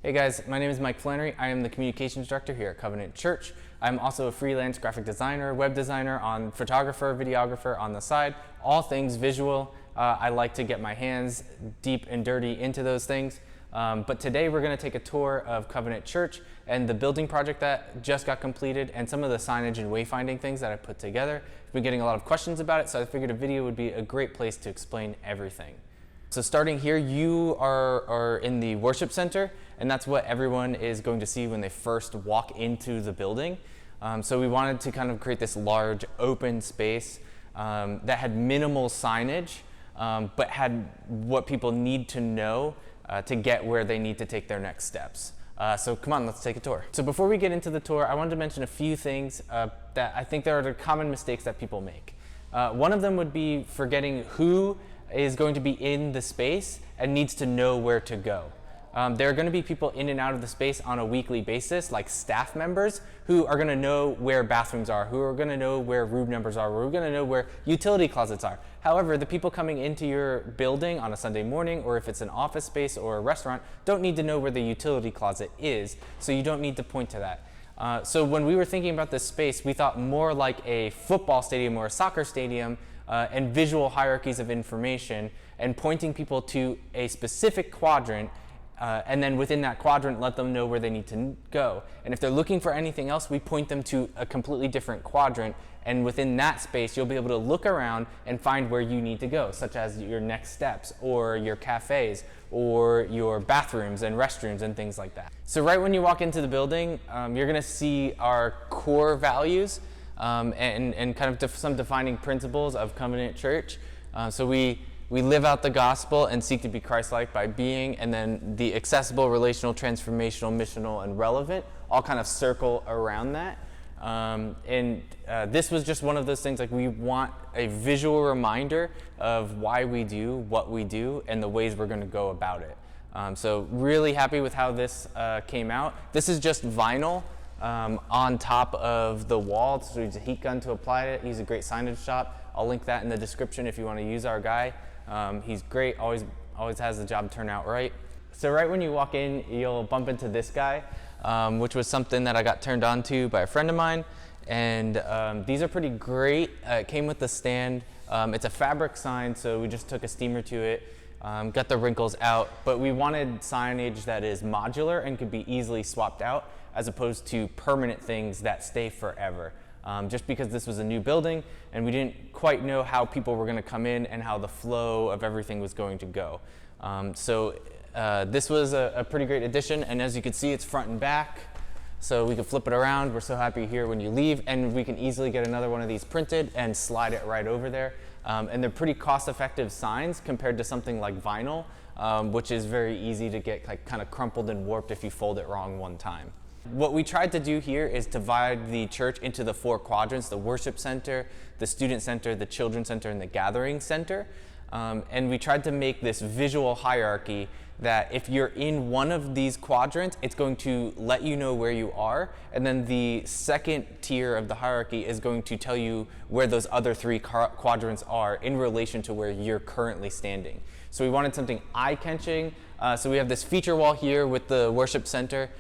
Hey guys, my name is Mike Flannery. I am the Communications Director here at Covenant Church. I'm also a freelance graphic designer, web designer, photographer, videographer on the side, all things visual. I like to get my hands deep and dirty into those things. But today we're going to take a tour of Covenant Church and the building project that just got completed and some of the signage and wayfinding things that I put together. I've been getting a lot of questions about it, so I figured a video would be a great place to explain everything. So starting here, you are in the worship center, and that's what everyone is going to see when they first walk into the building. So we wanted to kind of create this large open space that had minimal signage, but had what people need to know to get where they need to take their next steps. So come on, let's take a tour. So before we get into the tour, I wanted to mention a few things that I think there are the common mistakes that people make. One of them would be forgetting who is going to be in the space and needs to know where to go. There are going to be people in and out of the space on a weekly basis, like staff members, who are going to know where bathrooms are, who are going to know where room numbers are, who are going to know where utility closets are. However, the people coming into your building on a Sunday morning, or if it's an office space or a restaurant, don't need to know where the utility closet is, so you don't need to point to that. So when we were thinking about this space, we thought more like a football stadium or a soccer stadium, and visual hierarchies of information, and pointing people to a specific quadrant, and then within that quadrant let them know where they need to go. And if they're looking for anything else, we point them to a completely different quadrant, and within that space you'll be able to look around and find where you need to go, such as your next steps, or your cafes, or your bathrooms and restrooms and things like that. So right when you walk into the building, you're going to see our core values, and kind of some defining principles of Covenant Church. So we live out the gospel and seek to be Christ-like by being, and then the accessible, relational, transformational, missional, and relevant all kind of circle around that. This was just one of those things, like we want a visual reminder of why we do what we do and the ways we're going to go about it. So really happy with how this came out. This is just vinyl on top of the wall, so we use a heat gun to apply it. He's a great signage shop. I'll link that in the description if you want to use our guy. He's great, always has the job turn out right. So right when you walk in, you'll bump into this guy, which was something that I got turned on to by a friend of mine. And these are pretty great. It came with the stand. It's a fabric sign, so we just took a steamer to it, got the wrinkles out, but we wanted signage that is modular and could be easily swapped out, as opposed to permanent things that stay forever. Just because this was a new building and we didn't quite know how people were going to come in and how the flow of everything was going to go. This was a pretty great addition, and as you can see, it's front and back, so we can flip it around. We're so happy here when you leave, and we can easily get another one of these printed and slide it right over there. And they're pretty cost-effective signs compared to something like vinyl, which is very easy to get kind of crumpled and warped if you fold it wrong one time. What we tried to do here is divide the church into the 4 quadrants: the worship center, the student center, the children's center, and the gathering center. And we tried to make this visual hierarchy that if you're in one of these quadrants, it's going to let you know where you are, and then the second tier of the hierarchy is going to tell you where those other 3 quadrants are in relation to where you're currently standing. So we wanted something eye-catching. So we have this feature wall here with the worship center.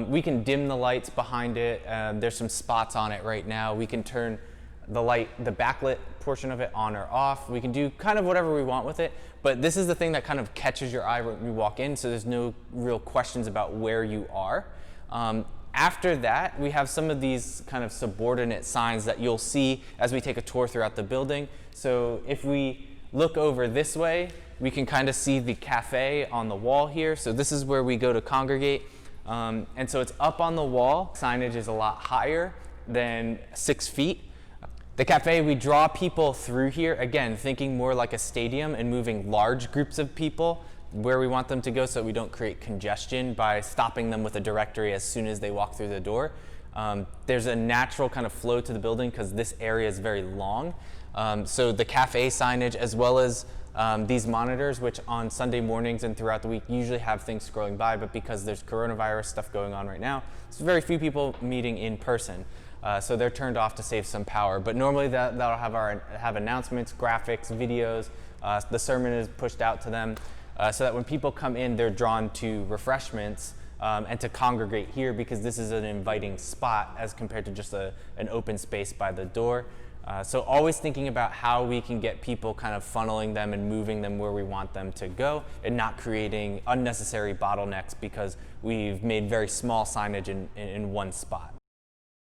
We can dim the lights behind it. There's some spots on it right now. We can turn the backlit portion of it on or off. We can do kind of whatever we want with it, but this is the thing that kind of catches your eye when you walk in, so there's no real questions about where you are. After that, we have some of these kind of subordinate signs that you'll see as we take a tour throughout the building. So if we look over this way, we can kind of see the cafe on the wall here. So this is where we go to congregate. And so it's up on the wall. Signage is a lot higher than 6 feet. The cafe, we draw people through here, again, thinking more like a stadium and moving large groups of people where we want them to go so we don't create congestion by stopping them with a directory as soon as they walk through the door. There's a natural kind of flow to the building because this area is very long. So the cafe signage, as well as these monitors, which on Sunday mornings and throughout the week usually have things scrolling by, but because there's coronavirus stuff going on right now, there's very few people meeting in person. So they're turned off to save some power. But normally that'll have announcements, graphics, videos. The sermon is pushed out to them so that when people come in, they're drawn to refreshments and to congregate here because this is an inviting spot as compared to just an open space by the door. So always thinking about how we can get people kind of funneling them and moving them where we want them to go and not creating unnecessary bottlenecks because we've made very small signage in one spot.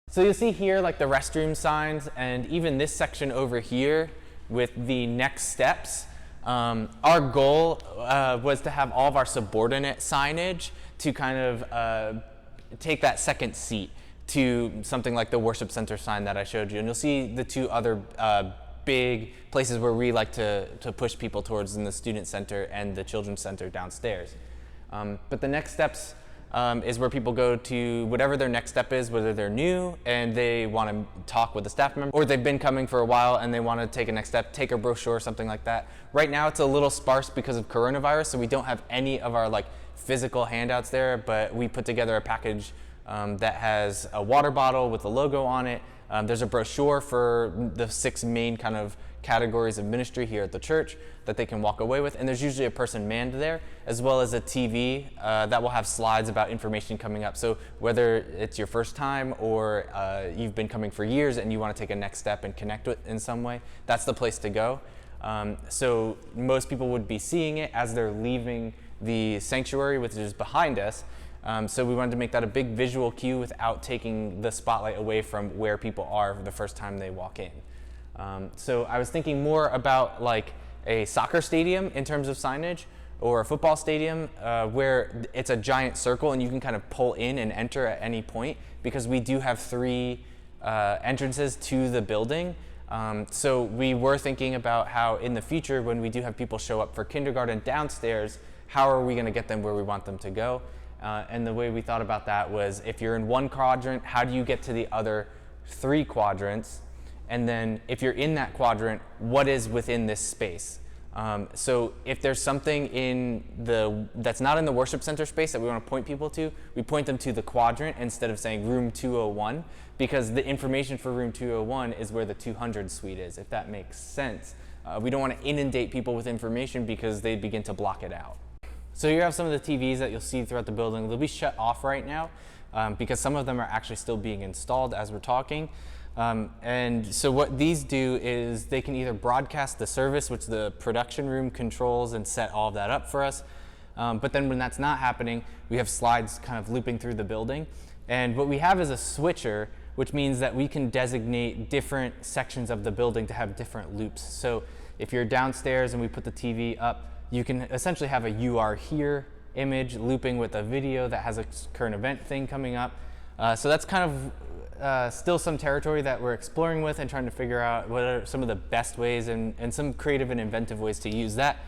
So you'll see here like the restroom signs and even this section over here with the next steps. Our goal was to have all of our subordinate signage to kind of take that second seat to something like the worship center sign that I showed you. And you'll see the two other big places where we like to push people towards in the student center and the children's center downstairs. But the next steps is where people go to whatever their next step is, whether they're new and they want to talk with a staff member, or they've been coming for a while and they want to take a next step, take a brochure, something like that. Right now it's a little sparse because of coronavirus, so we don't have any of our like physical handouts there, but we put together a package that has a water bottle with a logo on it. There's a brochure for the 6 main kind of categories of ministry here at the church that they can walk away with, and there's usually a person manned there, as well as a TV that will have slides about information coming up. So whether it's your first time or you've been coming for years and you want to take a next step and connect with in some way, that's the place to go. So most people would be seeing it as they're leaving the sanctuary, which is behind us. So we wanted to make that a big visual cue without taking the spotlight away from where people are the first time they walk in. So I was thinking more about like a soccer stadium in terms of signage, or a football stadium where it's a giant circle and you can kind of pull in and enter at any point, because we do have 3 entrances to the building. So we were thinking about how in the future, when we do have people show up for kindergarten downstairs, how are we going to get them where we want them to go? And the way we thought about that was, if you're in one quadrant, how do you get to the other 3 quadrants? And then if you're in that quadrant, what is within this space? So if there's something that's not in the worship center space that we want to point people to, we point them to the quadrant instead of saying room 201, because the information for room 201 is where the 200 suite is, if that makes sense. We don't want to inundate people with information because they begin to block it out. So here you have some of the TVs that you'll see throughout the building. They'll be shut off right now because some of them are actually still being installed as we're talking. And so what these do is they can either broadcast the service, which the production room controls and set all of that up for us. But then when that's not happening, we have slides kind of looping through the building. And what we have is a switcher, which means that we can designate different sections of the building to have different loops. So if you're downstairs and we put the TV up, you can essentially have a "You Are Here" image looping with a video that has a current event thing coming up. So that's kind of still some territory that we're exploring with and trying to figure out what are some of the best ways and some creative and inventive ways to use that.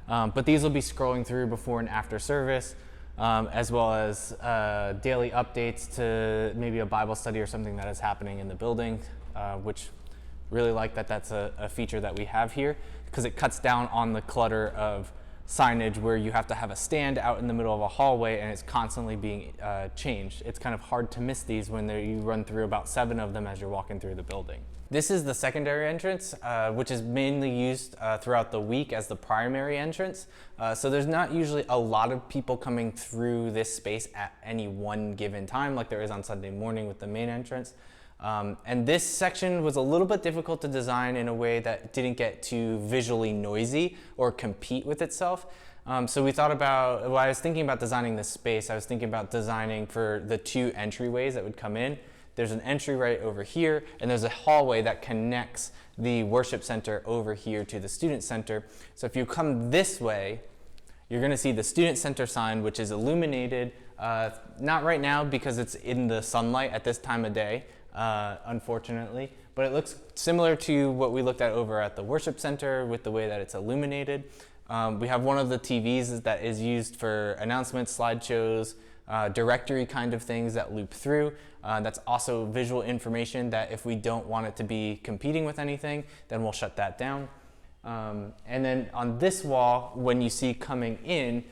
But these will be scrolling through before and after service, as well as daily updates to maybe a Bible study or something that is happening in the building, which really like that that's a feature that we have here, because it cuts down on the clutter of signage where you have to have a stand out in the middle of a hallway and it's constantly being changed. It's kind of hard to miss these when you run through about 7 of them as you're walking through the building. This is the secondary entrance, which is mainly used throughout the week as the primary entrance. So there's not usually a lot of people coming through this space at any one given time like there is on Sunday morning with the main entrance. And this section was a little bit difficult to design in a way that didn't get too visually noisy or compete with itself. So we thought about, when I was thinking about designing this space, I was thinking about designing for the 2 entryways that would come in. There's an entry right over here, and there's a hallway that connects the worship center over here to the student center. So if you come this way, you're going to see the student center sign, which is illuminated, not right now because it's in the sunlight at this time of day. Unfortunately, but it looks similar to what we looked at over at the worship center with the way that it's illuminated. We have one of the TVs that is used for announcements, slideshows, directory kind of things that loop through. That's also visual information that if we don't want it to be competing with anything, then we'll shut that down. And then on this wall, when you see coming in,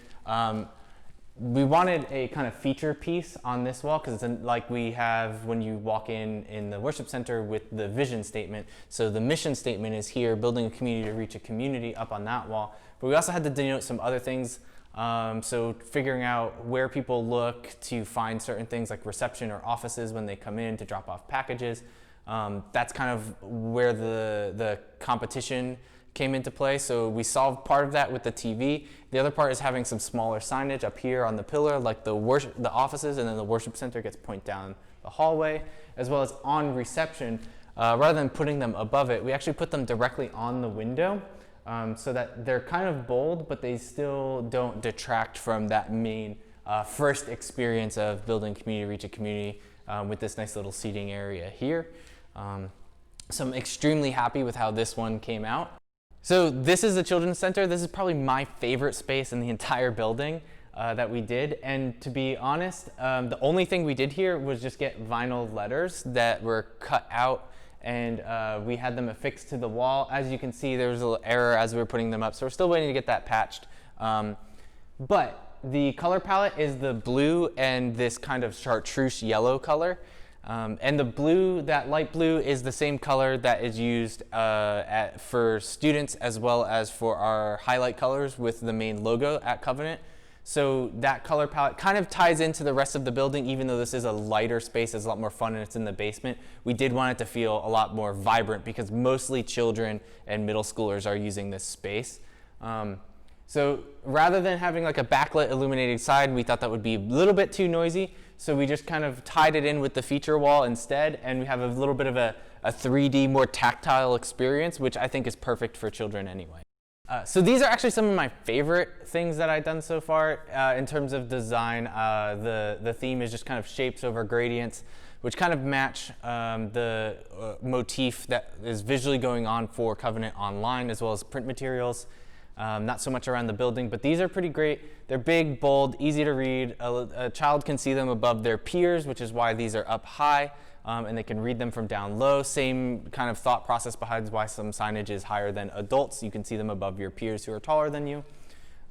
we wanted a kind of feature piece on this wall because it's like we have when you walk in the worship center with the vision statement. So the mission statement is here, building a community to reach a community, up on that wall. But we also had to denote some other things So figuring out where people look to find certain things like reception or offices when they come in to drop off packages. That's kind of where the competition came into play. So we solved part of that with the TV. The other part is having some smaller signage up here on the pillar, like the offices, and then the worship center gets pointed down the hallway, as well as on reception. Rather than putting them above it, we actually put them directly on the window, so that they're kind of bold, but they still don't detract from that main first experience of building community, reach a community with this nice little seating area here. So I'm extremely happy with how this one came out. So this is the Children's Center. This is probably my favorite space in the entire building that we did. And to be honest, the only thing we did here was just get vinyl letters that were cut out, and we had them affixed to the wall. As you can see, there was a little error as we were putting them up, so we're still waiting to get that patched. But the color palette is the blue and this kind of chartreuse yellow color. And the blue, that light blue, is the same color that is used for students as well as for our highlight colors with the main logo at Covenant. So that color palette kind of ties into the rest of the building. Even though this is a lighter space, it's a lot more fun and it's in the basement, we did want it to feel a lot more vibrant because mostly children and middle schoolers are using this space. So rather than having like a backlit illuminated sign, we thought that would be a little bit too noisy. So we just kind of tied it in with the feature wall instead, and we have a little bit of a 3D, more tactile experience, which I think is perfect for children anyway. So these are actually some of my favorite things that I've done so far in terms of design. The theme is just kind of shapes over gradients, which kind of match the motif that is visually going on for Covenant Online, as well as print materials. Not so much around the building, but these are pretty great. They're big, bold, easy to read. A child can see them above their peers, which is why these are up high, and they can read them from down low. Same kind of thought process behind why some signage is higher than adults. You can see them above your peers who are taller than you.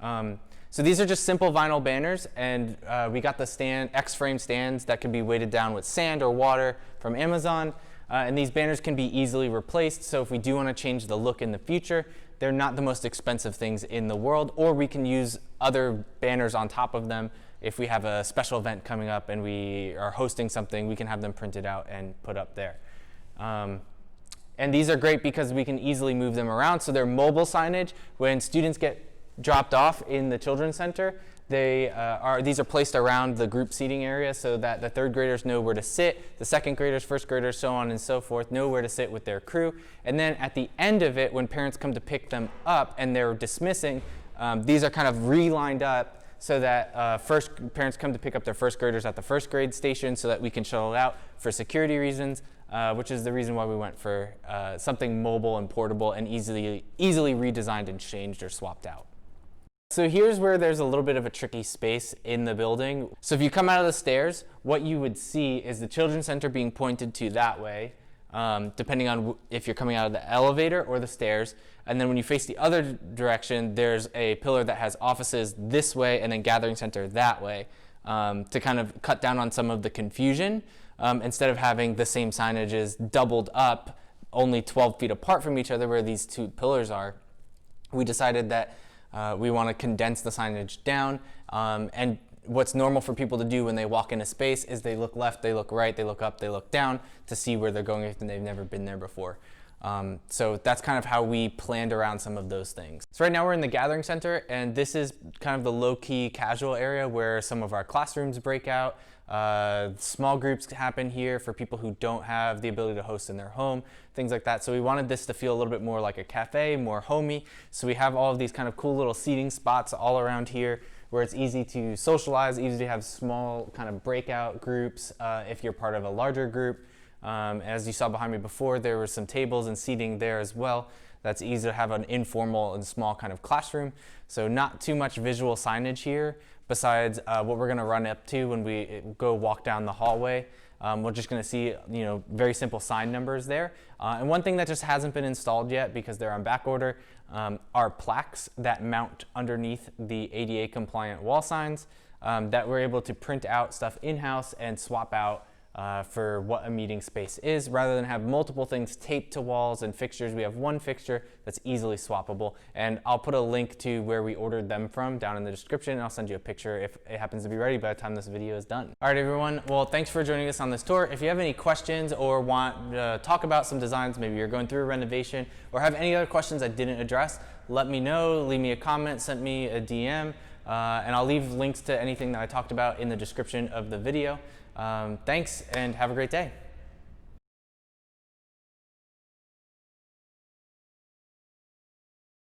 So these are just simple vinyl banners, and we got the X-frame stands that can be weighted down with sand or water from Amazon. And these banners can be easily replaced, so if we do want to change the look in the future, they're not the most expensive things in the world, or we can use other banners on top of them. If we have a special event coming up and we are hosting something, we can have them printed out and put up there. And these are great because we can easily move them around, so they're mobile signage. When students get dropped off in the Children's Center, these are placed around the group seating area so that the third graders know where to sit, the second graders, first graders, so on and so forth, know where to sit with their crew. And then at the end of it, when parents come to pick them up and they're dismissing, these are kind of re-lined up so that parents come to pick up their first graders at the first grade station so that we can shuttle it out for security reasons, which is the reason why we went for something mobile and portable and easily redesigned and changed or swapped out. So here's where there's a little bit of a tricky space in the building. So if you come out of the stairs, what you would see is the Children's Center being pointed to that way, depending on if you're coming out of the elevator or the stairs. And then when you face the other direction, there's a pillar that has offices this way and then Gathering Center that way, to kind of cut down on some of the confusion. Instead of having the same signages doubled up, only 12 feet apart from each other where these two pillars are, we decided that we want to condense the signage down, and what's normal for people to do when they walk in a space is they look left, they look right, they look up, they look down to see where they're going if they've never been there before. So that's kind of how we planned around some of those things. So right now we're in the Gathering Center, and this is kind of the low-key casual area where some of our classrooms break out. Small groups happen here for people who don't have the ability to host in their home, things like that. So we wanted this to feel a little bit more like a cafe, more homey. So we have all of these kind of cool little seating spots all around here where it's easy to socialize, easy to have small kind of breakout groups if you're part of a larger group. As you saw behind me before, there were some tables and seating there as well. That's easy to have an informal and small kind of classroom. So not too much visual signage here besides what we're going to run up to when we go walk down the hallway. We're just going to see, very simple sign numbers there. And one thing that just hasn't been installed yet because they're on back order are plaques that mount underneath the ADA compliant wall signs that we're able to print out stuff in-house and swap out for what a meeting space is. Rather than have multiple things taped to walls and fixtures, we have one fixture that's easily swappable. And I'll put a link to where we ordered them from down in the description, and I'll send you a picture if it happens to be ready by the time this video is done. All right, everyone. Well, thanks for joining us on this tour. If you have any questions or want to talk about some designs, maybe you're going through a renovation, or have any other questions I didn't address, let me know. Leave me a comment, send me a DM, and I'll leave links to anything that I talked about in the description of the video. Thanks, and have a great day.